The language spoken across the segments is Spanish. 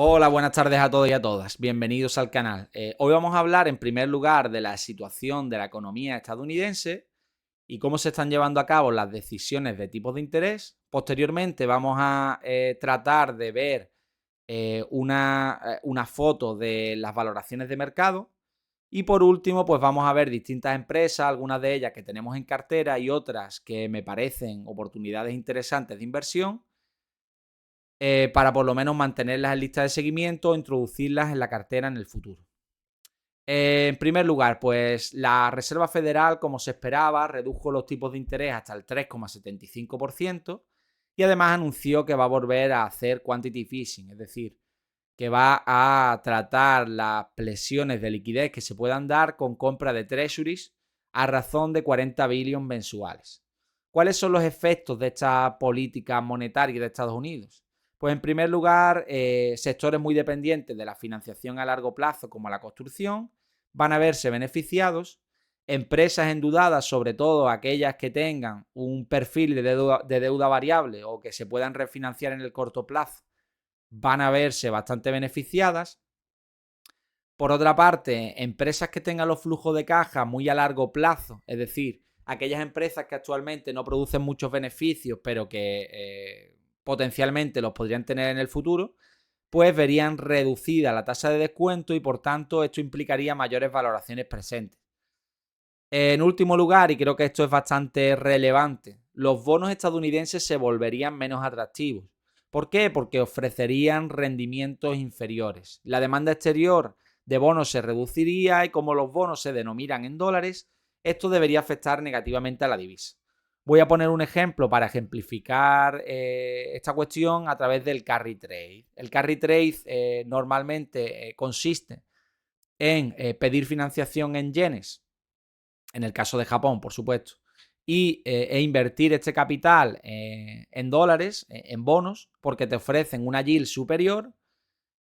Hola, buenas tardes a todos y a todas. Bienvenidos al canal. Hoy vamos a hablar en primer lugar de la situación de la economía estadounidense y cómo se están llevando a cabo las decisiones de tipos de interés. Posteriormente vamos a tratar de ver una foto de las valoraciones de mercado. Y por último, pues vamos a ver distintas empresas, algunas de ellas que tenemos en cartera y otras que me parecen oportunidades interesantes de inversión para por lo menos mantenerlas en lista de seguimiento o introducirlas en la cartera en el futuro. En primer lugar, pues la Reserva Federal, como se esperaba, redujo los tipos de interés hasta el 3,75% y además anunció que va a volver a hacer quantitative easing, es decir, que va a tratar las presiones de liquidez que se puedan dar con compra de treasuries a razón de 40 billones mensuales. ¿Cuáles son los efectos de esta política monetaria de Estados Unidos? Pues en primer lugar, sectores muy dependientes de la financiación a largo plazo como la construcción van a verse beneficiados. Empresas endeudadas, sobre todo aquellas que tengan un perfil de deuda variable o que se puedan refinanciar en el corto plazo, van a verse bastante beneficiadas. Por otra parte, empresas que tengan los flujos de caja muy a largo plazo, es decir, aquellas empresas que actualmente no producen muchos beneficios, pero que potencialmente los podrían tener en el futuro, pues verían reducida la tasa de descuento y por tanto esto implicaría mayores valoraciones presentes. En último lugar, y creo que esto es bastante relevante, los bonos estadounidenses se volverían menos atractivos. ¿Por qué? Porque ofrecerían rendimientos inferiores. La demanda exterior de bonos se reduciría y como los bonos se denominan en dólares, esto debería afectar negativamente a la divisa. Voy a poner un ejemplo para ejemplificar esta cuestión a través del carry trade. El carry trade normalmente consiste en pedir financiación en yenes, en el caso de Japón, por supuesto, e invertir este capital en dólares, en bonos, porque te ofrecen una yield superior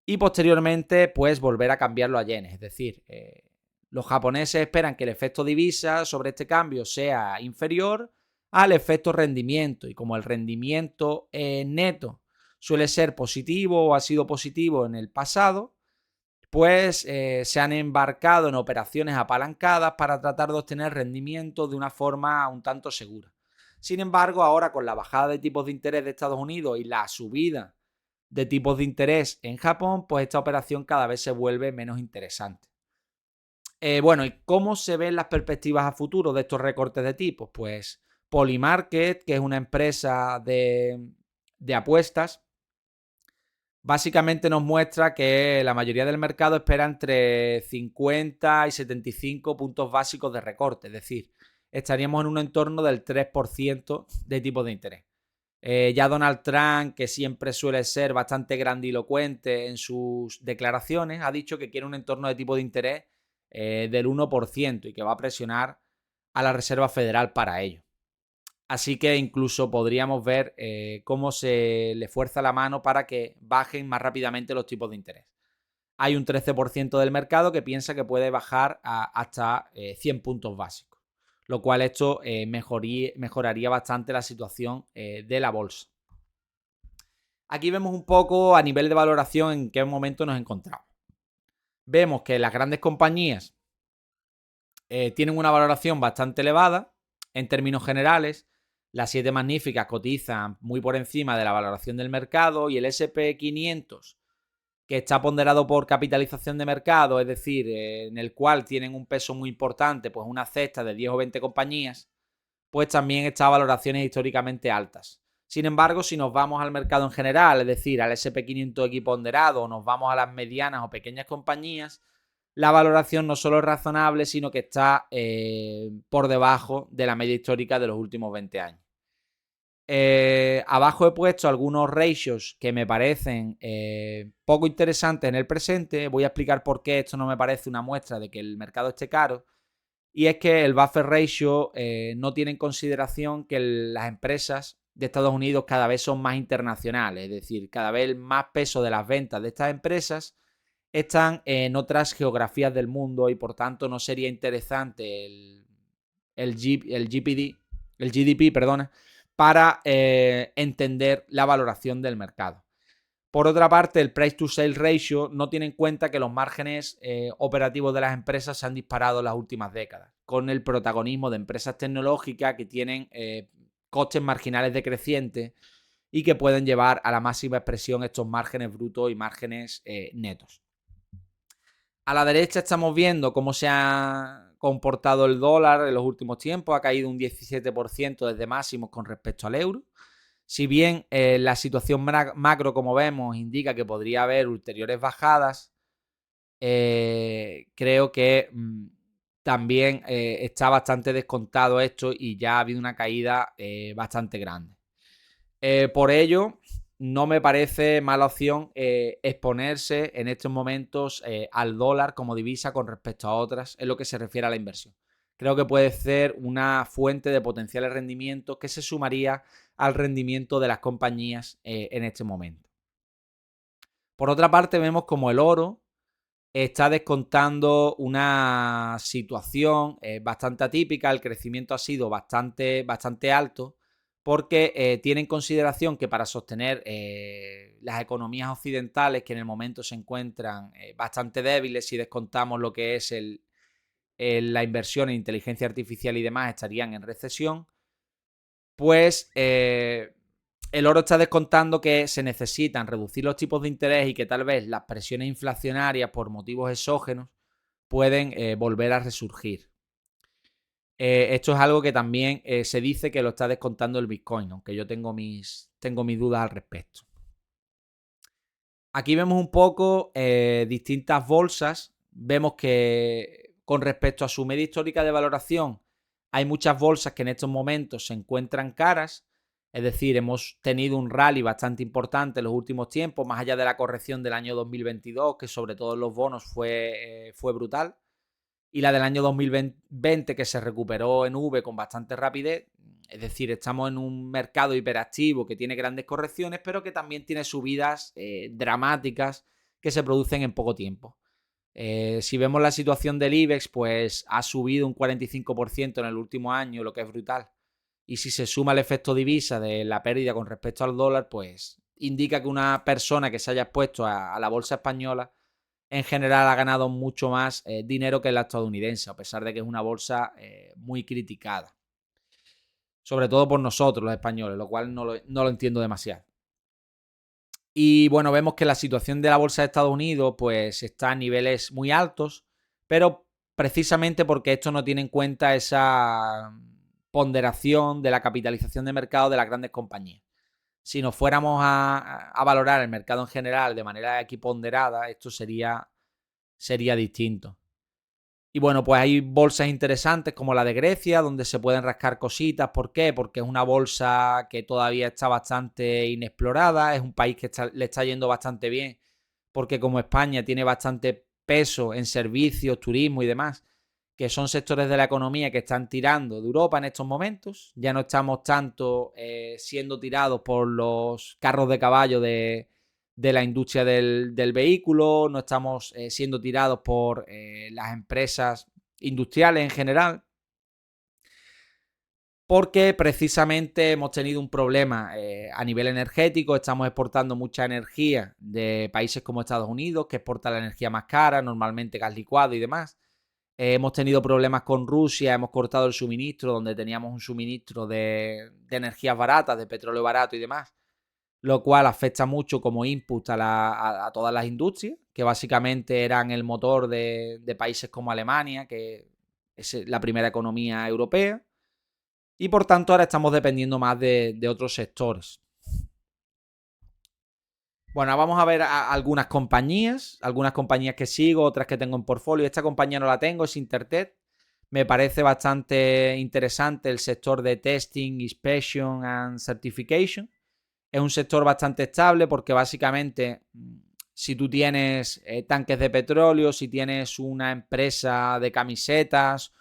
y posteriormente pues volver a cambiarlo a yenes. Es decir, los japoneses esperan que el efecto divisa sobre este cambio sea inferior al efecto rendimiento y como el rendimiento neto suele ser positivo o ha sido positivo en el pasado, pues se han embarcado en operaciones apalancadas para tratar de obtener rendimiento de una forma un tanto segura. Sin embargo, ahora con la bajada de tipos de interés de Estados Unidos y la subida de tipos de interés en Japón, pues esta operación cada vez se vuelve menos interesante. Bueno, ¿y cómo se ven las perspectivas a futuro de estos recortes de tipos? Pues Polymarket, que es una empresa de apuestas, básicamente nos muestra que la mayoría del mercado espera entre 50 y 75 puntos básicos de recorte, es decir, estaríamos en un entorno del 3% de tipo de interés. Ya Donald Trump, que siempre suele ser bastante grandilocuente en sus declaraciones, ha dicho que quiere un entorno de tipo de interés del 1% y que va a presionar a la Reserva Federal para ello. Así que incluso podríamos ver cómo se le fuerza la mano para que bajen más rápidamente los tipos de interés. Hay un 13% del mercado que piensa que puede bajar hasta 100 puntos básicos, lo cual esto mejoraría bastante la situación de la bolsa. Aquí vemos un poco a nivel de valoración en qué momento nos encontramos. Vemos que las grandes compañías tienen una valoración bastante elevada en términos generales. Las 7 magníficas cotizan muy por encima de la valoración del mercado y el SP500, que está ponderado por capitalización de mercado, es decir, en el cual tienen un peso muy importante, pues una cesta de 10 o 20 compañías, pues también está a valoraciones históricamente altas. Sin embargo, si nos vamos al mercado en general, es decir, al SP500 equiponderado, o nos vamos a las medianas o pequeñas compañías, la valoración no solo es razonable, sino que está por debajo de la media histórica de los últimos 20 años. Abajo he puesto algunos ratios que me parecen poco interesantes en el presente. Voy a explicar por qué esto no me parece una muestra de que el mercado esté caro. Y es que el buffer ratio no tiene en consideración que las empresas de Estados Unidos cada vez son más internacionales. Es decir, cada vez más peso de las ventas de estas empresas están en otras geografías del mundo y por tanto no sería interesante el GDP, perdona, para entender la valoración del mercado. Por otra parte, el price to sales ratio no tiene en cuenta que los márgenes operativos de las empresas se han disparado en las últimas décadas, con el protagonismo de empresas tecnológicas que tienen costes marginales decrecientes y que pueden llevar a la máxima expresión estos márgenes brutos y márgenes netos. A la derecha estamos viendo cómo se ha comportado el dólar en los últimos tiempos. Ha caído un 17% desde máximos con respecto al euro. Si bien la situación macro, como vemos, indica que podría haber ulteriores bajadas, creo que también está bastante descontado esto y ya ha habido una caída bastante grande. Por ello, no me parece mala opción exponerse en estos momentos al dólar como divisa con respecto a otras en lo que se refiere a la inversión. Creo que puede ser una fuente de potenciales rendimientos que se sumaría al rendimiento de las compañías en este momento. Por otra parte, vemos como el oro está descontando una situación bastante atípica. El crecimiento ha sido bastante alto porque tiene en consideración que para sostener las economías occidentales, que en el momento se encuentran bastante débiles, si descontamos lo que es la inversión en inteligencia artificial y demás, estarían en recesión, pues el oro está descontando que se necesitan reducir los tipos de interés y que tal vez las presiones inflacionarias por motivos exógenos pueden volver a resurgir. Esto es algo que también se dice que lo está descontando el Bitcoin, aunque yo tengo mis dudas al respecto. Aquí vemos un poco distintas bolsas. Vemos que con respecto a su media histórica de valoración, hay muchas bolsas que en estos momentos se encuentran caras. Es decir, hemos tenido un rally bastante importante en los últimos tiempos, más allá de la corrección del año 2022, que sobre todo en los bonos fue brutal. Y la del año 2020, que se recuperó en V con bastante rapidez. Es decir, estamos en un mercado hiperactivo que tiene grandes correcciones, pero que también tiene subidas dramáticas que se producen en poco tiempo. Si vemos la situación del IBEX, pues ha subido un 45% en el último año, lo que es brutal. Y si se suma el efecto divisa de la pérdida con respecto al dólar, pues indica que una persona que se haya expuesto a la bolsa española en general ha ganado mucho más dinero que la estadounidense, a pesar de que es una bolsa muy criticada. Sobre todo por nosotros, los españoles, lo cual no lo entiendo demasiado. Y bueno, vemos que la situación de la bolsa de Estados Unidos pues está a niveles muy altos, pero precisamente porque esto no tiene en cuenta esa ponderación de la capitalización de mercado de las grandes compañías. Si nos fuéramos a valorar el mercado en general de manera equiponderada, esto sería distinto. Y bueno, pues hay bolsas interesantes como la de Grecia, donde se pueden rascar cositas. ¿Por qué? Porque es una bolsa que todavía está bastante inexplorada, es un país que le está yendo bastante bien, porque como España tiene bastante peso en servicios, turismo y demás, que son sectores de la economía que están tirando de Europa en estos momentos. Ya no estamos tanto siendo tirados por los carros de caballo de la industria del vehículo, no estamos siendo tirados por las empresas industriales en general, porque precisamente hemos tenido un problema a nivel energético. Estamos exportando mucha energía de países como Estados Unidos, que exporta la energía más cara, normalmente gas licuado y demás. Hemos tenido problemas con Rusia, hemos cortado el suministro, donde teníamos un suministro de energías baratas, de petróleo barato y demás, lo cual afecta mucho como input a todas las industrias, que básicamente eran el motor de países como Alemania, que es la primera economía europea, y por tanto ahora estamos dependiendo más de otros sectores. Bueno, vamos a ver algunas compañías que sigo, otras que tengo en portfolio. Esta compañía no la tengo, es Intertek. Me parece bastante interesante el sector de Testing, Inspection and Certification. Es un sector bastante estable porque básicamente si tú tienes tanques de petróleo, si tienes una empresa de camisetas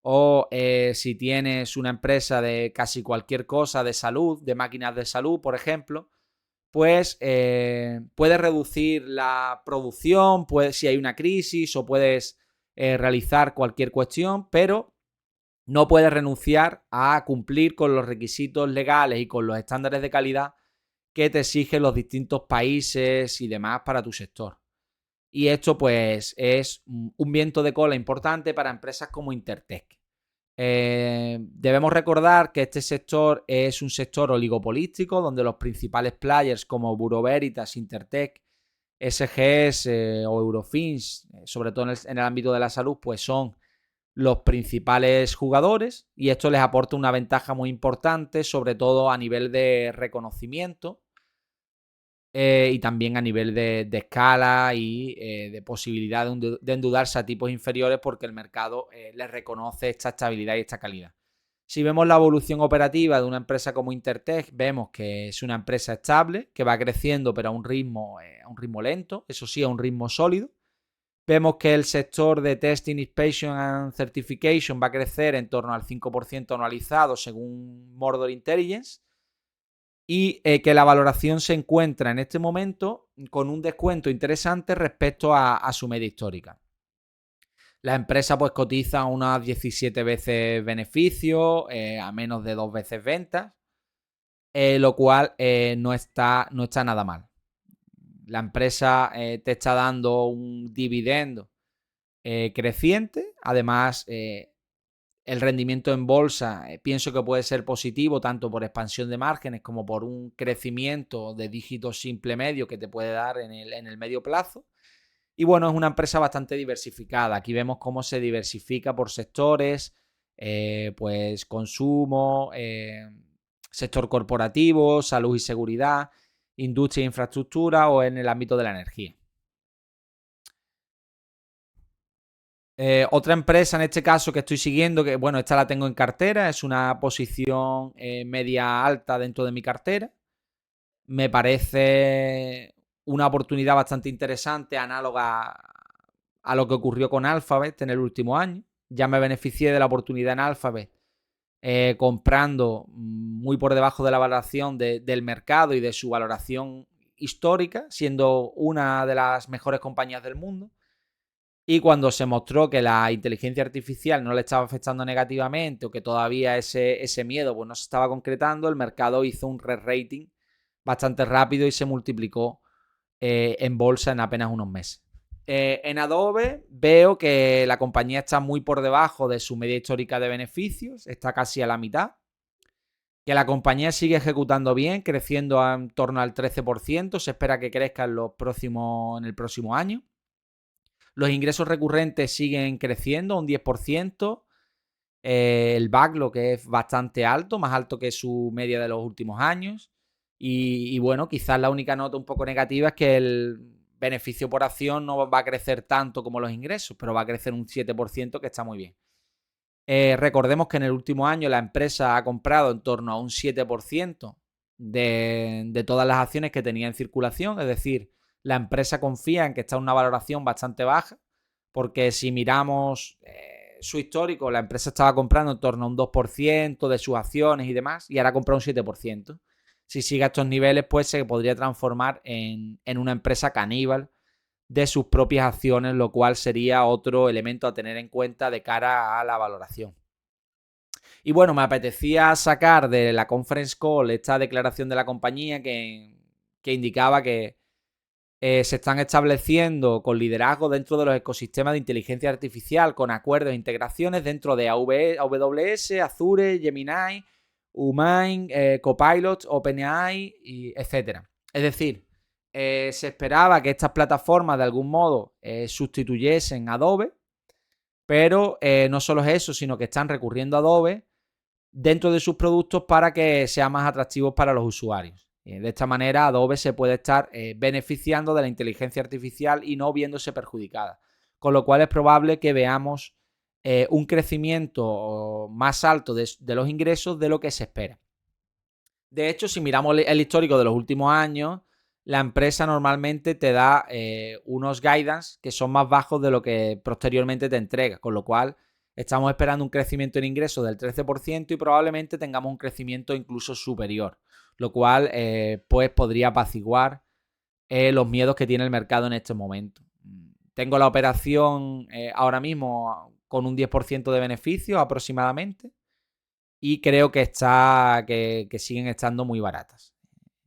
o si tienes una empresa de casi cualquier cosa de salud, de máquinas de salud, por ejemplo, pues puedes reducir la producción, si hay una crisis, o puedes realizar cualquier cuestión, pero no puedes renunciar a cumplir con los requisitos legales y con los estándares de calidad que te exigen los distintos países y demás para tu sector. Y esto pues es un viento de cola importante para empresas como Intertek. Debemos recordar que este sector es un sector oligopolístico donde los principales players como Bureau Veritas, Intertek, SGS o Eurofins, sobre todo en el ámbito de la salud, pues son los principales jugadores y esto les aporta una ventaja muy importante, sobre todo a nivel de reconocimiento y también a nivel de escala y de posibilidad de endeudarse a tipos inferiores porque el mercado les reconoce esta estabilidad y esta calidad. Si vemos la evolución operativa de una empresa como Intertek, vemos que es una empresa estable, que va creciendo pero a un ritmo lento, eso sí, a un ritmo sólido. Vemos que el sector de Testing, Inspection and Certification va a crecer en torno al 5% anualizado según Mordor Intelligence y que la valoración se encuentra en este momento con un descuento interesante respecto a su media histórica. La empresa pues cotiza unas 17 veces beneficios, a menos de 2 veces ventas, lo cual no está nada mal. La empresa te está dando un dividendo creciente, además el rendimiento en bolsa pienso que puede ser positivo tanto por expansión de márgenes como por un crecimiento de dígitos simple medio que te puede dar en el medio plazo. Y bueno, es una empresa bastante diversificada. Aquí vemos cómo se diversifica por sectores, pues consumo, sector corporativo, salud y seguridad, industria e infraestructura o en el ámbito de la energía. Otra empresa en este caso que estoy siguiendo, que bueno, esta la tengo en cartera, es una posición media alta dentro de mi cartera. Me parece una oportunidad bastante interesante, análoga a lo que ocurrió con Alphabet en el último año. Ya me beneficié de la oportunidad en Alphabet comprando muy por debajo de la valoración del mercado y de su valoración histórica, siendo una de las mejores compañías del mundo. Y cuando se mostró que la inteligencia artificial no le estaba afectando negativamente o que todavía ese miedo pues, no se estaba concretando, el mercado hizo un re-rating bastante rápido y se multiplicó en bolsa en apenas unos meses. En Adobe veo que la compañía está muy por debajo de su media histórica de beneficios, está casi a la mitad. Que la compañía sigue ejecutando bien, creciendo en torno al 13%, se espera que crezca en el próximo año. Los ingresos recurrentes siguen creciendo un 10%. El backlog es bastante alto, más alto que su media de los últimos años. Y bueno, quizás la única nota un poco negativa es que el beneficio por acción no va a crecer tanto como los ingresos, pero va a crecer un 7%, que está muy bien. Recordemos que en el último año la empresa ha comprado en torno a un 7% de todas las acciones que tenía en circulación, es decir, la empresa confía en que está en una valoración bastante baja, porque si miramos su histórico, la empresa estaba comprando en torno a un 2% de sus acciones y demás, y ahora compra un 7%. Si sigue a estos niveles, pues se podría transformar en una empresa caníbal de sus propias acciones, lo cual sería otro elemento a tener en cuenta de cara a la valoración. Y bueno, me apetecía sacar de la conference call esta declaración de la compañía que indicaba que se están estableciendo con liderazgo dentro de los ecosistemas de inteligencia artificial con acuerdos e integraciones dentro de AWS, Azure, Gemini, Humane, Copilot, OpenAI, etc. Es decir, se esperaba que estas plataformas de algún modo sustituyesen a Adobe, pero no solo es eso, sino que están recurriendo a Adobe dentro de sus productos para que sean más atractivos para los usuarios. De esta manera, Adobe se puede estar beneficiando de la inteligencia artificial y no viéndose perjudicada. Con lo cual es probable que veamos un crecimiento más alto de los ingresos de lo que se espera. De hecho, si miramos el histórico de los últimos años, la empresa normalmente te da unos guidance que son más bajos de lo que posteriormente te entrega, con lo cual estamos esperando un crecimiento en ingresos del 13% y probablemente tengamos un crecimiento incluso superior, lo cual pues podría apaciguar los miedos que tiene el mercado en este momento. Tengo la operación ahora mismo con un 10% de beneficio aproximadamente y creo que siguen estando muy baratas.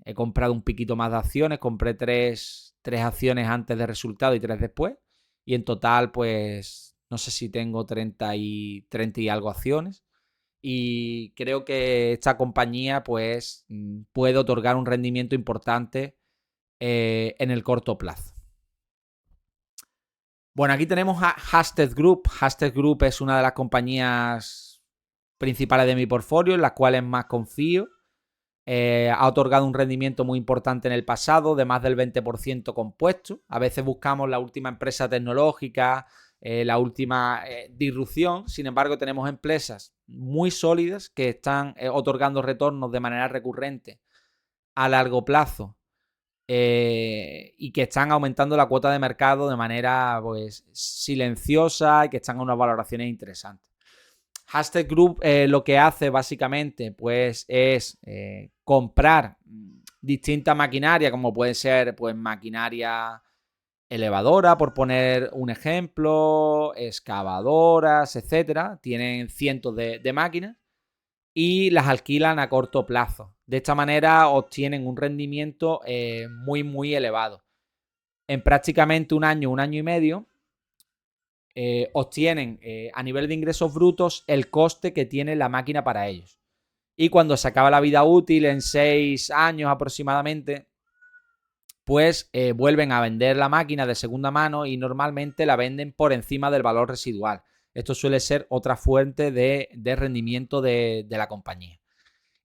He comprado un piquito más de acciones, compré tres acciones antes de resultado y 3 después. Y en total, pues, no sé si tengo 30 y algo acciones. Y creo que esta compañía, pues, puede otorgar un rendimiento importante en el corto plazo. Bueno, aquí tenemos a Hasted Group. Hasted Group es una de las compañías principales de mi portfolio, en las cuales más confío. Ha otorgado un rendimiento muy importante en el pasado, de más del 20% compuesto. A veces buscamos la última empresa tecnológica, la última disrupción. Sin embargo, tenemos empresas muy sólidas que están otorgando retornos de manera recurrente a largo plazo y que están aumentando la cuota de mercado de manera pues silenciosa y que están a unas valoraciones interesantes. Hashtag Group lo que hace básicamente pues es comprar distinta maquinaria, como puede ser pues maquinaria elevadora, por poner un ejemplo, excavadoras, etcétera. Tienen cientos de máquinas y las alquilan a corto plazo. De esta manera obtienen un rendimiento muy, muy elevado. En prácticamente un año y medio, obtienen a nivel de ingresos brutos el coste que tiene la máquina para ellos. Y cuando se acaba la vida útil, en 6 años aproximadamente, pues vuelven a vender la máquina de segunda mano y normalmente la venden por encima del valor residual. Esto suele ser otra fuente de rendimiento de la compañía.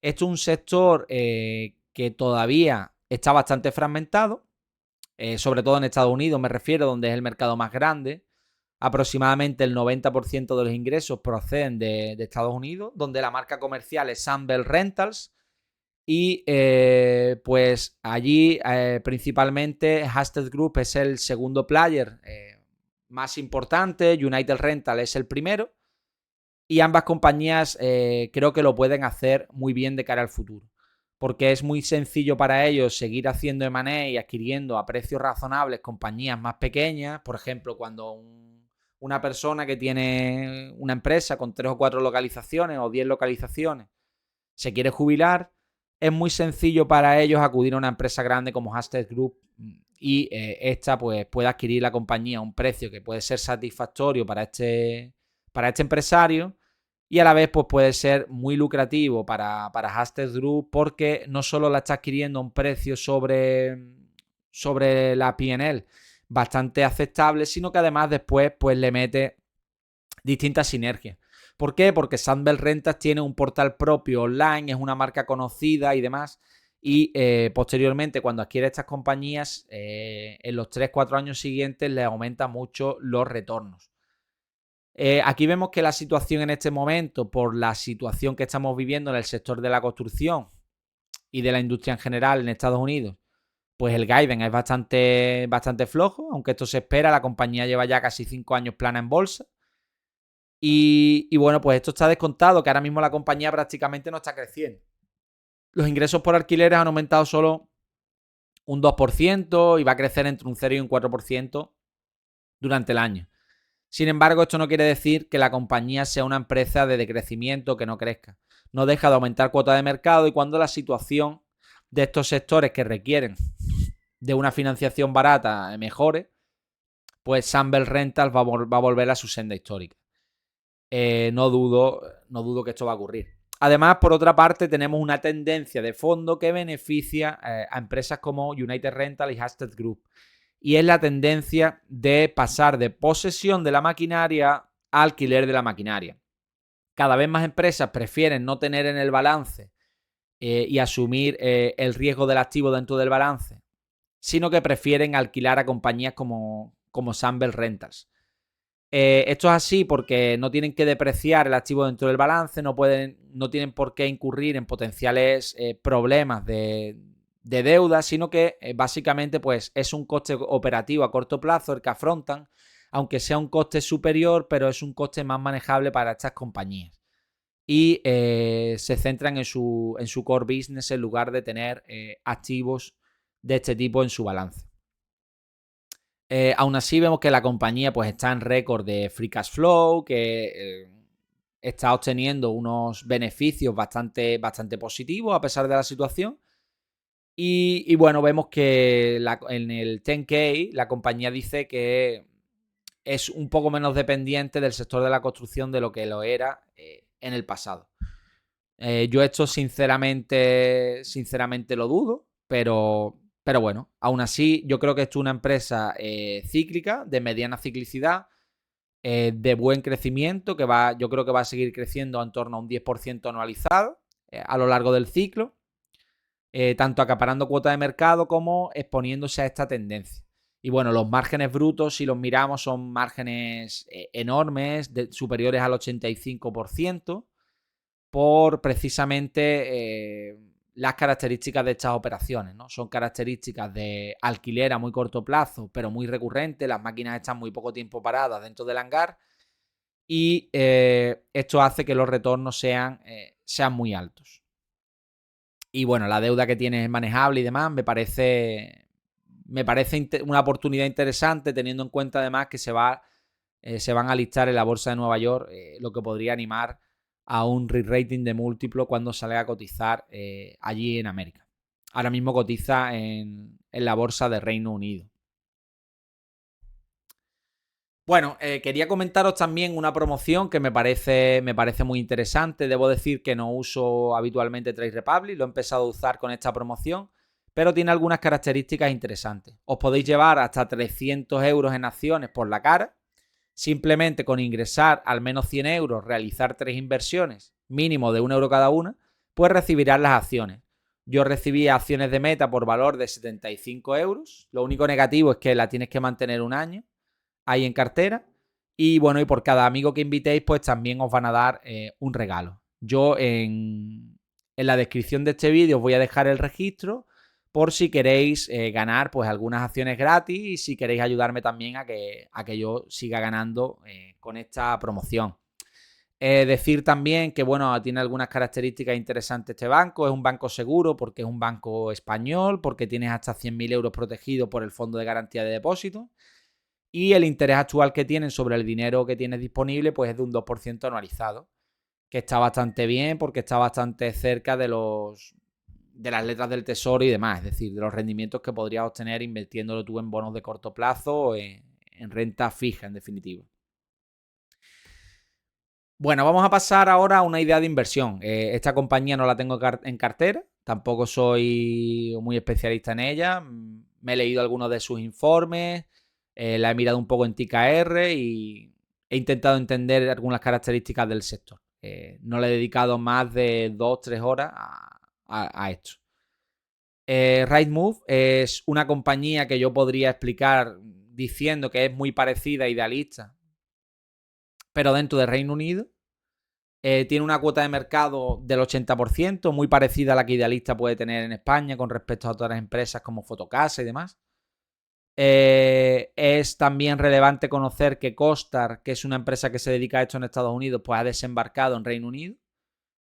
Esto es un sector que todavía está bastante fragmentado, sobre todo en Estados Unidos me refiero, donde es el mercado más grande. Aproximadamente el 90% de los ingresos proceden de Estados Unidos, donde la marca comercial es Sunbelt Rentals. Y pues allí principalmente Hasted Group es el segundo player más importante, United Rental es el primero. Y ambas compañías creo que lo pueden hacer muy bien de cara al futuro. Porque es muy sencillo para ellos seguir haciendo M&A y adquiriendo a precios razonables compañías más pequeñas. Por ejemplo, cuando una persona que tiene una empresa con 3 o 4 localizaciones o 10 localizaciones se quiere jubilar, es muy sencillo para ellos acudir a una empresa grande como Hasted Group y esta pues puede adquirir la compañía a un precio que puede ser satisfactorio para este empresario y a la vez pues puede ser muy lucrativo para Hasted Group porque no solo la está adquiriendo a un precio sobre la P&L bastante aceptable, sino que además después pues le mete distintas sinergias. ¿Por qué? Porque Sunbelt Rentas tiene un portal propio online, es una marca conocida y demás. Y posteriormente, cuando adquiere estas compañías, en los 3-4 años siguientes le aumenta mucho los retornos. Aquí vemos que la situación en este momento, por la situación que estamos viviendo en el sector de la construcción y de la industria en general en Estados Unidos, pues el guidance es bastante flojo, aunque esto se espera. La compañía lleva ya casi 5 años plana en bolsa. Y bueno, pues esto está descontado, que ahora mismo la compañía prácticamente no está creciendo. Los ingresos por alquileres han aumentado solo un 2% y va a crecer entre un 0 y un 4% durante el año. Sin embargo, esto no quiere decir que la compañía sea una empresa de decrecimiento que no crezca. No deja de aumentar cuota de mercado y cuando la situación de estos sectores que requieren de una financiación barata mejore, pues Sunbelt Rentals va a volver a su senda histórica. No dudo que esto va a ocurrir. Además, por otra parte, tenemos una tendencia de fondo que beneficia a empresas como United Rental y Hasted Group. Y es la tendencia de pasar de posesión de la maquinaria a alquiler de la maquinaria. Cada vez más empresas prefieren no tener en el balance y asumir el riesgo del activo dentro del balance, sino que prefieren alquilar a compañías como Sunbelt Rentals. Esto es así porque no tienen que depreciar el activo dentro del balance, no tienen por qué incurrir en potenciales problemas de deuda, sino que básicamente pues es un coste operativo a corto plazo el que afrontan, aunque sea un coste superior, pero es un coste más manejable para estas compañías. Y se centran en su core business en lugar de tener activos de este tipo en su balance. Aún así vemos que la compañía pues está en récord de free cash flow, que está obteniendo unos beneficios bastante positivos a pesar de la situación. Y bueno, vemos que en el 10K la compañía dice que es un poco menos dependiente del sector de la construcción de lo que lo era en el pasado. Yo esto sinceramente lo dudo, pero bueno, aún así yo creo que esto es una empresa cíclica, de mediana ciclicidad, de buen crecimiento, yo creo que va a seguir creciendo en torno a un 10% anualizado a lo largo del ciclo, tanto acaparando cuota de mercado como exponiéndose a esta tendencia. Y bueno, los márgenes brutos, si los miramos, son márgenes enormes, superiores al 85%, por precisamente las características de estas operaciones, ¿no? Son características de alquiler a muy corto plazo, pero muy recurrente. Las máquinas están muy poco tiempo paradas dentro del hangar y esto hace que los retornos sean muy altos. Y bueno, la deuda que tiene es manejable y demás. Me parece una oportunidad interesante, teniendo en cuenta además que se van a listar en la bolsa de Nueva York, lo que podría animar a un re-rating de múltiplo cuando salga a cotizar allí en América. Ahora mismo cotiza en la bolsa de Reino Unido. Bueno, quería comentaros también una promoción que me parece muy interesante. Debo decir que no uso habitualmente Trade Republic, lo he empezado a usar con esta promoción, pero tiene algunas características interesantes. Os podéis llevar hasta 300 euros en acciones por la cara. Simplemente con ingresar al menos 100 euros, realizar 3 inversiones, mínimo de 1 euro cada una, pues recibirás las acciones. Yo recibí acciones de Meta por valor de 75 euros. Lo único negativo es que la tienes que mantener un año ahí en cartera. Y bueno, y por cada amigo que invitéis, pues también os van a dar un regalo. Yo en la descripción de este vídeo os voy a dejar el registro por si queréis ganar pues algunas acciones gratis y si queréis ayudarme también a que yo siga ganando con esta promoción. Decir también que bueno, tiene algunas características interesantes este banco. Es un banco seguro porque es un banco español, porque tienes hasta 100.000 euros protegidos por el Fondo de Garantía de Depósitos. Y el interés actual que tienen sobre el dinero que tienes disponible pues es de un 2% anualizado, que está bastante bien porque está bastante cerca de las letras del tesoro y demás, es decir, de los rendimientos que podrías obtener invirtiéndolo tú en bonos de corto plazo o en renta fija, en definitiva. Bueno, vamos a pasar ahora a una idea de inversión. Esta compañía no la tengo en cartera, tampoco soy muy especialista en ella. Me he leído algunos de sus informes, la he mirado un poco en TKR y he intentado entender algunas características del sector. No le he dedicado más de 2-3 horas a esto. Rightmove es una compañía que yo podría explicar diciendo que es muy parecida a Idealista, pero dentro de Reino Unido. Tiene una cuota de mercado del 80%, muy parecida a la que Idealista puede tener en España con respecto a otras empresas como Fotocasa y demás. Es también relevante conocer que Costar, que es una empresa que se dedica a esto en Estados Unidos, pues ha desembarcado en Reino Unido.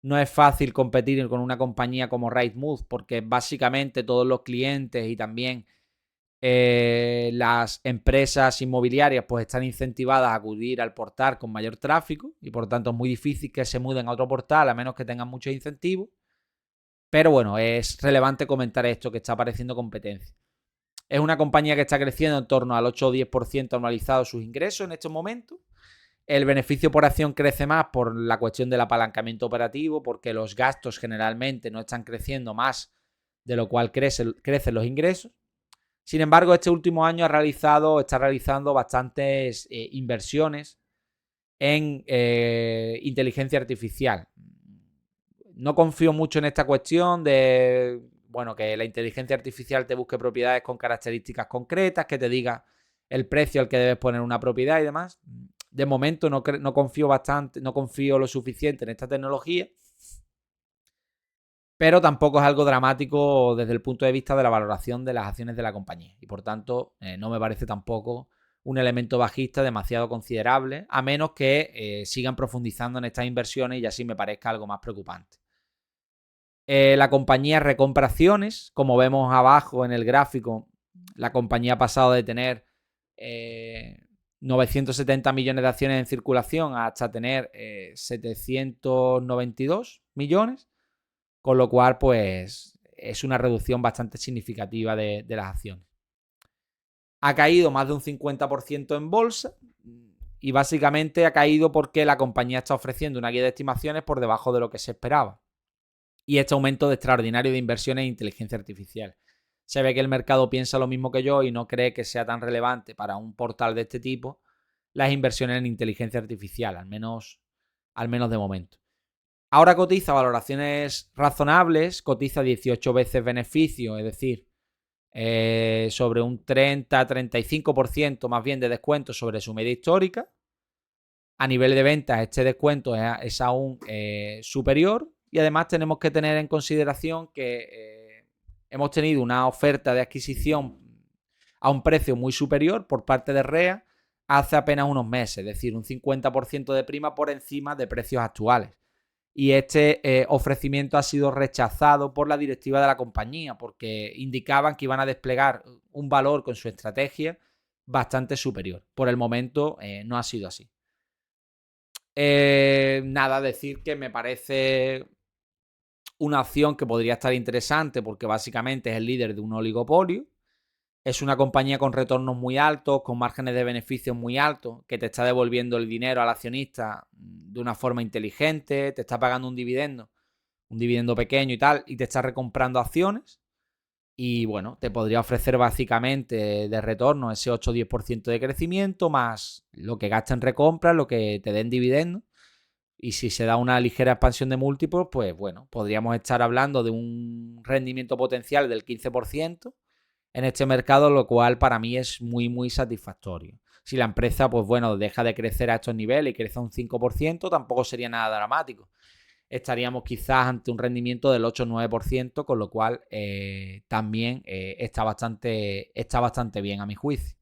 No es fácil competir con una compañía como Rightmove porque básicamente todos los clientes y también las empresas inmobiliarias pues están incentivadas a acudir al portal con mayor tráfico y por tanto es muy difícil que se muden a otro portal a menos que tengan muchos incentivos. Pero bueno, es relevante comentar esto, que está apareciendo competencia. Es una compañía que está creciendo en torno al 8 o 10% anualizado sus ingresos en estos momentos. El beneficio por acción crece más por la cuestión del apalancamiento operativo, porque los gastos generalmente no están creciendo más de lo cual crecen los ingresos. Sin embargo, este último año está realizando bastantes inversiones en inteligencia artificial. No confío mucho en esta cuestión de, bueno, que la inteligencia artificial te busque propiedades con características concretas, que te diga el precio al que debes poner una propiedad y demás. De momento no confío lo suficiente en esta tecnología, pero tampoco es algo dramático desde el punto de vista de la valoración de las acciones de la compañía. Y por tanto, no me parece tampoco un elemento bajista demasiado considerable, a menos que sigan profundizando en estas inversiones y así me parezca algo más preocupante. La compañía recompra acciones, como vemos abajo en el gráfico, la compañía ha pasado de tener 970 millones de acciones en circulación hasta tener 792 millones. Con lo cual, pues, es una reducción bastante significativa de las acciones. Ha caído más de un 50% en bolsa y básicamente ha caído porque la compañía está ofreciendo una guía de estimaciones por debajo de lo que se esperaba. Y este aumento de extraordinario de inversiones en inteligencia artificial. Se ve que el mercado piensa lo mismo que yo y no cree que sea tan relevante para un portal de este tipo las inversiones en inteligencia artificial, al menos de momento. Ahora cotiza valoraciones razonables, cotiza 18 veces beneficio, es decir, sobre un 30-35% más bien de descuento sobre su media histórica. A nivel de ventas, este descuento es aún superior y además tenemos que tener en consideración que hemos tenido una oferta de adquisición a un precio muy superior por parte de REA hace apenas unos meses, es decir, un 50% de prima por encima de precios actuales. Y este ofrecimiento ha sido rechazado por la directiva de la compañía porque indicaban que iban a desplegar un valor con su estrategia bastante superior. Por el momento no ha sido así. Nada, decir que me parece una opción que podría estar interesante porque básicamente es el líder de un oligopolio. Es una compañía con retornos muy altos, con márgenes de beneficios muy altos, que te está devolviendo el dinero al accionista de una forma inteligente, te está pagando un dividendo pequeño y tal, y te está recomprando acciones. Y bueno, te podría ofrecer básicamente de retorno ese 8-10% de crecimiento, más lo que gasta en recompras, lo que te den dividendos. Y si se da una ligera expansión de múltiplos, pues bueno, podríamos estar hablando de un rendimiento potencial del 15% en este mercado, lo cual para mí es muy, muy satisfactorio. Si la empresa, pues bueno, deja de crecer a estos niveles y crece un 5%, tampoco sería nada dramático. Estaríamos quizás ante un rendimiento del 8-9%, con lo cual también está bastante bien a mi juicio.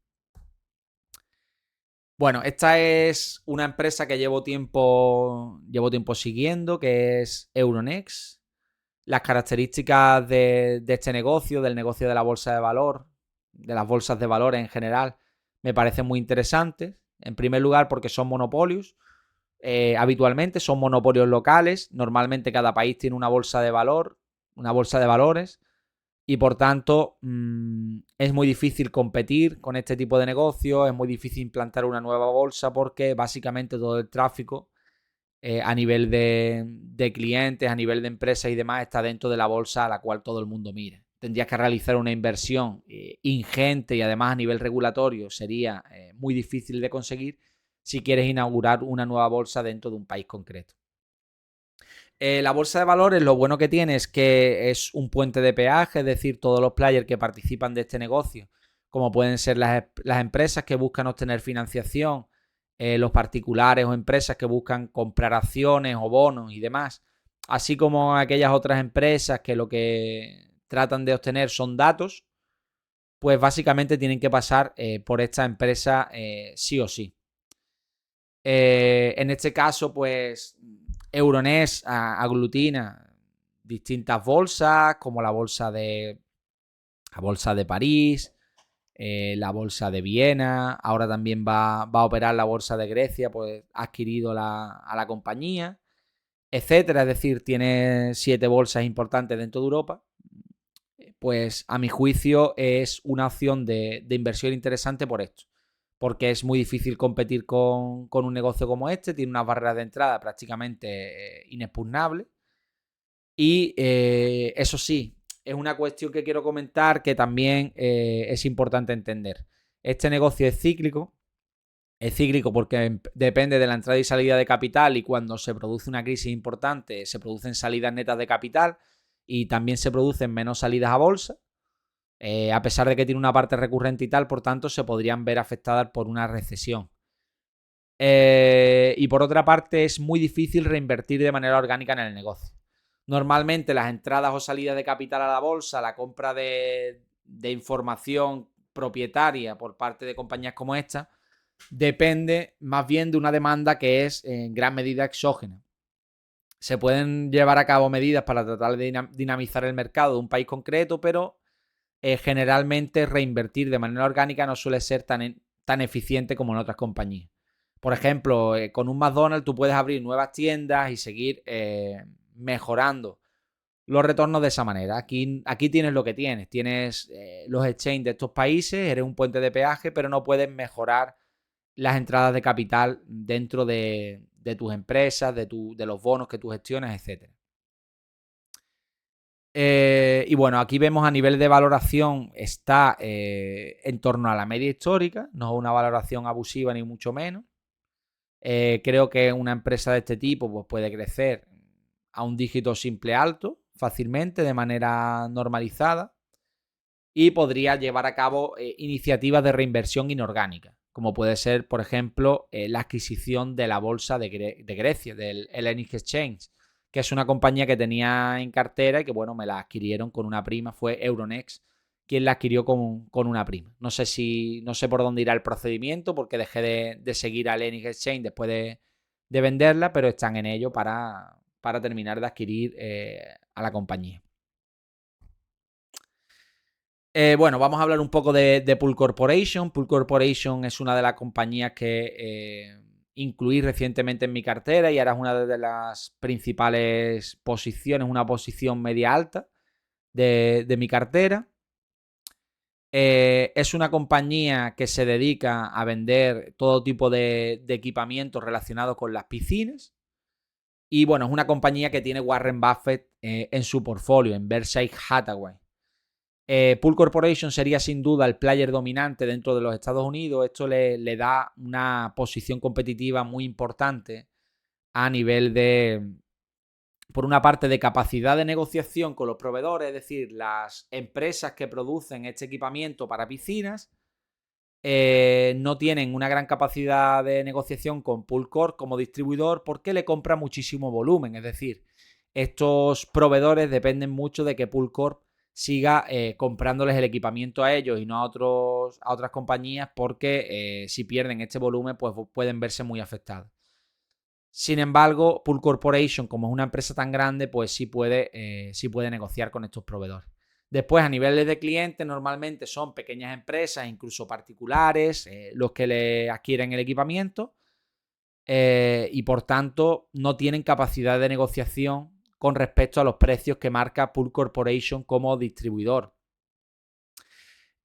Bueno, esta es una empresa que llevo tiempo siguiendo, que es Euronext. Las características de este negocio, del negocio de la bolsa de valor, de las bolsas de valores en general, me parecen muy interesantes. En primer lugar, porque son monopolios. Habitualmente son monopolios locales. Normalmente cada país tiene una bolsa de valores. Y por tanto, es muy difícil competir con este tipo de negocio. Es muy difícil implantar una nueva bolsa porque básicamente todo el tráfico a nivel de clientes, a nivel de empresas y demás, está dentro de la bolsa a la cual todo el mundo mira. Tendrías que realizar una inversión ingente y además a nivel regulatorio sería muy difícil de conseguir si quieres inaugurar una nueva bolsa dentro de un país concreto. La bolsa de valores, lo bueno que tiene es que es un puente de peaje, es decir, todos los players que participan de este negocio, como pueden ser las empresas que buscan obtener financiación, los particulares o empresas que buscan comprar acciones o bonos y demás, así como aquellas otras empresas que lo que tratan de obtener son datos, pues básicamente tienen que pasar por esta empresa sí o sí. En este caso, pues Euronext aglutina distintas bolsas, como la bolsa de París, la bolsa de Viena, ahora también va a operar la bolsa de Grecia, pues ha adquirido a la compañía, etcétera. Es decir, tiene 7 bolsas importantes dentro de Europa. Pues a mi juicio es una opción de inversión interesante por esto, porque es muy difícil competir con un negocio como este, tiene unas barreras de entrada prácticamente inexpugnables. Y eso sí, es una cuestión que quiero comentar que también es importante entender. Este negocio es cíclico porque depende de la entrada y salida de capital, y cuando se produce una crisis importante se producen salidas netas de capital y también se producen menos salidas a bolsa. A pesar de que tiene una parte recurrente y tal, por tanto, se podrían ver afectadas por una recesión. Y por otra parte, es muy difícil reinvertir de manera orgánica en el negocio. Normalmente las entradas o salidas de capital a la bolsa, la compra de información propietaria por parte de compañías como esta, depende más bien de una demanda que es en gran medida exógena. Se pueden llevar a cabo medidas para tratar de dinamizar el mercado de un país concreto, pero generalmente reinvertir de manera orgánica no suele ser tan eficiente como en otras compañías. Por ejemplo, con un McDonald's tú puedes abrir nuevas tiendas y seguir mejorando los retornos de esa manera. Aquí tienes lo que tienes. Tienes los exchanges de estos países, eres un puente de peaje, pero no puedes mejorar las entradas de capital dentro de tus empresas, de los bonos que tú gestionas, etcétera. Y bueno, aquí vemos a nivel de valoración está en torno a la media histórica, no es una valoración abusiva ni mucho menos. Creo que una empresa de este tipo pues, puede crecer a un dígito simple alto fácilmente, de manera normalizada, y podría llevar a cabo iniciativas de reinversión inorgánica, como puede ser, por ejemplo, la adquisición de la bolsa de Grecia, del Hellenic Exchange, que es una compañía que tenía en cartera y que, bueno, me la adquirieron con una prima, fue Euronext quien la adquirió con una prima. No sé por dónde irá el procedimiento, porque dejé de seguir a Hellenic Exchange después de venderla, pero están en ello para terminar de adquirir a la compañía. Bueno, vamos a hablar un poco de Pool Corporation. Pool Corporation es una de las compañías que incluí recientemente en mi cartera y ahora es una de las principales posiciones, una posición media alta de mi cartera. Es una compañía que se dedica a vender todo tipo de equipamientos relacionados con las piscinas. Y bueno, es una compañía que tiene Warren Buffett en su portfolio, en Berkshire Hathaway. Pool Corporation sería sin duda el player dominante dentro de los Estados Unidos. Esto le da una posición competitiva muy importante a nivel de, por una parte, de capacidad de negociación con los proveedores, es decir, las empresas que producen este equipamiento para piscinas no tienen una gran capacidad de negociación con Pool Corp como distribuidor porque le compra muchísimo volumen. Es decir, estos proveedores dependen mucho de que Pool Corp siga comprándoles el equipamiento a ellos y no a otras compañías, porque si pierden este volumen pues pueden verse muy afectados. Sin embargo, Pool Corporation, como es una empresa tan grande, pues sí puede negociar con estos proveedores. Después, a niveles de clientes, normalmente son pequeñas empresas, incluso particulares, los que le adquieren el equipamiento y por tanto no tienen capacidad de negociación con respecto a los precios que marca Pool Corporation como distribuidor.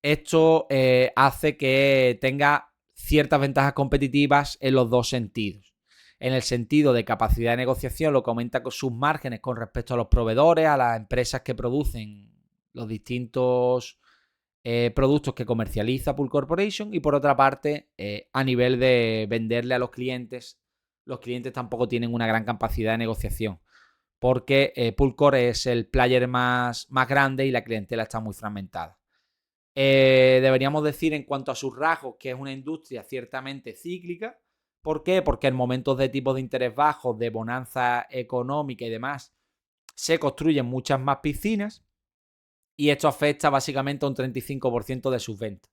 Esto hace que tenga ciertas ventajas competitivas en los dos sentidos. En el sentido de capacidad de negociación, lo que aumenta con sus márgenes con respecto a los proveedores, a las empresas que producen los distintos productos que comercializa Pool Corporation, y por otra parte, a nivel de venderle a los clientes tampoco tienen una gran capacidad de negociación, porque Pool Corp es el player más grande y la clientela está muy fragmentada. Deberíamos decir en cuanto a sus rasgos que es una industria ciertamente cíclica. ¿Por qué? Porque en momentos de tipos de interés bajos, de bonanza económica y demás, se construyen muchas más piscinas y esto afecta básicamente a un 35% de sus ventas.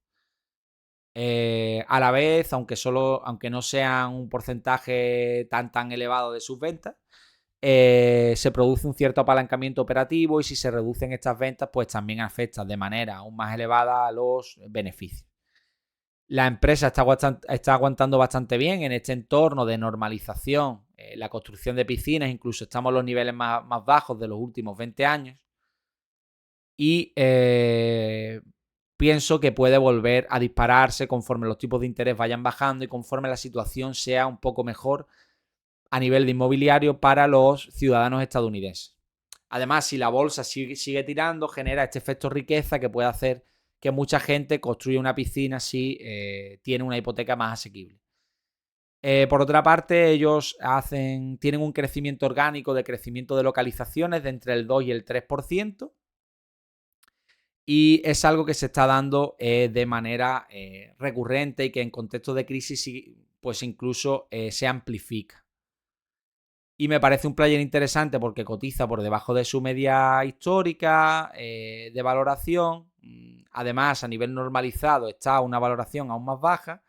A la vez, aunque no sean un porcentaje tan elevado de sus ventas, se produce un cierto apalancamiento operativo, y si se reducen estas ventas, pues también afecta de manera aún más elevada a los beneficios. La empresa está aguantando bastante bien en este entorno de normalización, la construcción de piscinas, incluso estamos en los niveles más bajos de los últimos 20 años, y pienso que puede volver a dispararse conforme los tipos de interés vayan bajando y conforme la situación sea un poco mejor a nivel de inmobiliario para los ciudadanos estadounidenses. Además, si la bolsa sigue tirando, genera este efecto riqueza que puede hacer que mucha gente construya una piscina si tiene una hipoteca más asequible. Por otra parte, ellos tienen un crecimiento orgánico de crecimiento de localizaciones de entre el 2 y el 3%, y es algo que se está dando de manera recurrente y que en contexto de crisis pues incluso se amplifica. Y me parece un player interesante porque cotiza por debajo de su media histórica de valoración. Además, a nivel normalizado está una valoración aún más baja,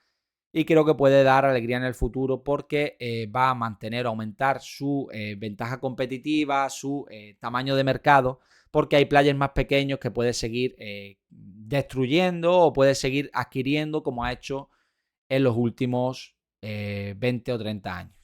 y creo que puede dar alegría en el futuro porque va a mantener o aumentar su ventaja competitiva, su tamaño de mercado, porque hay players más pequeños que puede seguir destruyendo o puede seguir adquiriendo, como ha hecho en los últimos 20 o 30 años.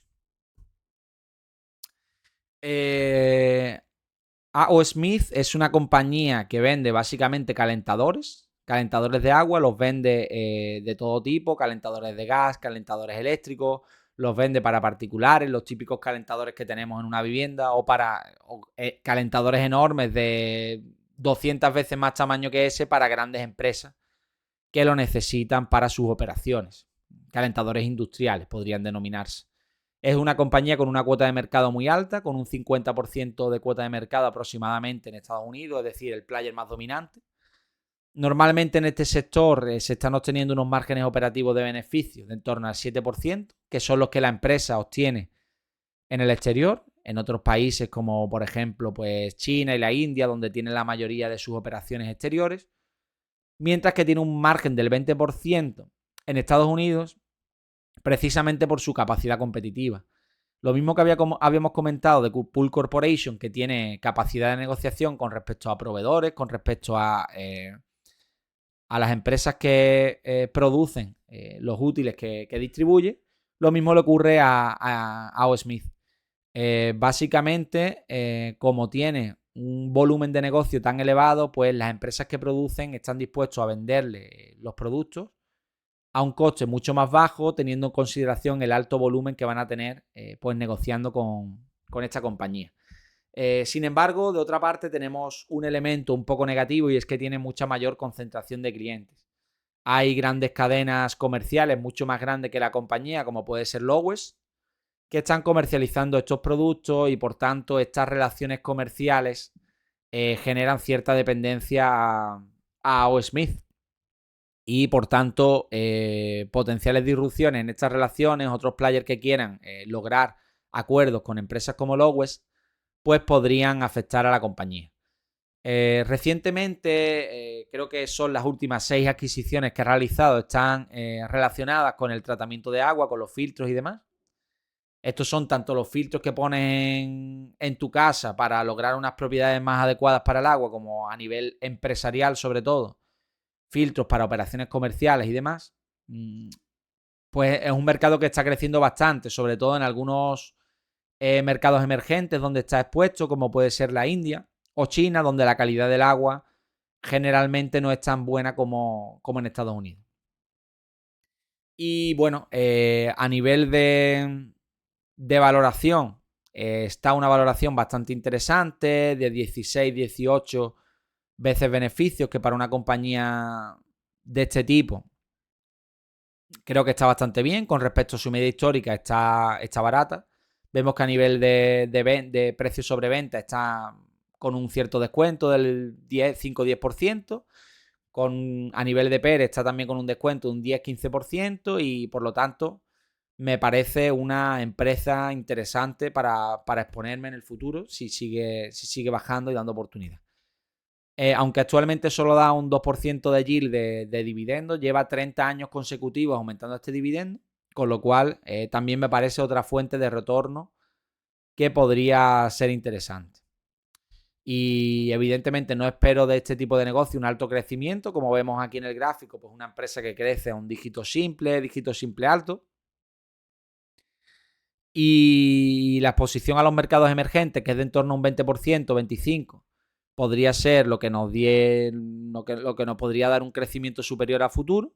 A.O. Smith es una compañía que vende básicamente calentadores de agua, los vende de todo tipo, calentadores de gas, calentadores eléctricos, los vende para particulares, los típicos calentadores que tenemos en una vivienda, o para calentadores enormes de 200 veces más tamaño que ese para grandes empresas que lo necesitan para sus operaciones. Calentadores industriales podrían denominarse. Es una compañía con una cuota de mercado muy alta, con un 50% de cuota de mercado aproximadamente en Estados Unidos, es decir, el player más dominante. Normalmente en este sector se están obteniendo unos márgenes operativos de beneficio de en torno al 7%, que son los que la empresa obtiene en el exterior, en otros países como por ejemplo pues China y la India, donde tiene la mayoría de sus operaciones exteriores, mientras que tiene un margen del 20% en Estados Unidos, precisamente por su capacidad competitiva. Lo mismo que habíamos comentado de Pool Corporation, que tiene capacidad de negociación con respecto a proveedores, con respecto a las empresas que producen los útiles que distribuye. Lo mismo le ocurre a O. Smith. Básicamente, como tiene un volumen de negocio tan elevado, pues las empresas que producen están dispuestos a venderle los productos a un coste mucho más bajo, teniendo en consideración el alto volumen que van a tener pues negociando con esta compañía. Sin embargo, de otra parte, tenemos un elemento un poco negativo, y es que tiene mucha mayor concentración de clientes. Hay grandes cadenas comerciales mucho más grandes que la compañía, como puede ser Lowes, que están comercializando estos productos, y por tanto estas relaciones comerciales generan cierta dependencia a O. Smith. Y por tanto, potenciales disrupciones en estas relaciones, otros players que quieran lograr acuerdos con empresas como Lowes, pues podrían afectar a la compañía. Recientemente, creo que son las últimas 6 adquisiciones que ha realizado, están relacionadas con el tratamiento de agua, con los filtros y demás. Estos son tanto los filtros que pones en tu casa para lograr unas propiedades más adecuadas para el agua, como a nivel empresarial sobre todo, filtros para operaciones comerciales y demás. Pues es un mercado que está creciendo bastante, sobre todo en algunos mercados emergentes donde está expuesto, como puede ser la India o China, donde la calidad del agua generalmente no es tan buena como en Estados Unidos. Y bueno, a nivel de valoración, está una valoración bastante interesante, de 16, 18 veces beneficios, que para una compañía de este tipo creo que está bastante bien. Con respecto a su media histórica, está barata. Vemos que a nivel de precio sobre venta está con un cierto descuento del 5-10%. A nivel de PER está también con un descuento de un 10-15%, y por lo tanto me parece una empresa interesante para exponerme en el futuro si sigue bajando y dando oportunidad. Aunque actualmente solo da un 2% de yield de dividendos, lleva 30 años consecutivos aumentando este dividendo, con lo cual también me parece otra fuente de retorno que podría ser interesante. Y evidentemente no espero de este tipo de negocio un alto crecimiento, como vemos aquí en el gráfico, pues una empresa que crece a un dígito simple alto. Y la exposición a los mercados emergentes, que es de en torno a un 20%, 25%, podría ser lo que nos podría dar un crecimiento superior a futuro.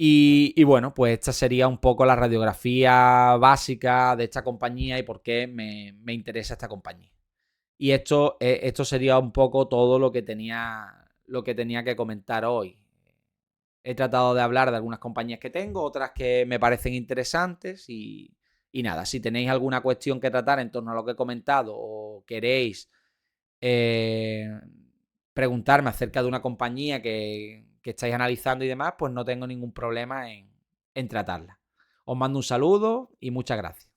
Y bueno, pues esta sería un poco la radiografía básica de esta compañía y por qué me interesa esta compañía. Y esto sería un poco todo lo que tenía que comentar hoy. He tratado de hablar de algunas compañías que tengo, otras que me parecen interesantes, y nada, si tenéis alguna cuestión que tratar en torno a lo que he comentado, o queréis preguntarme acerca de una compañía que estáis analizando y demás, pues no tengo ningún problema en tratarla. Os mando un saludo y muchas gracias.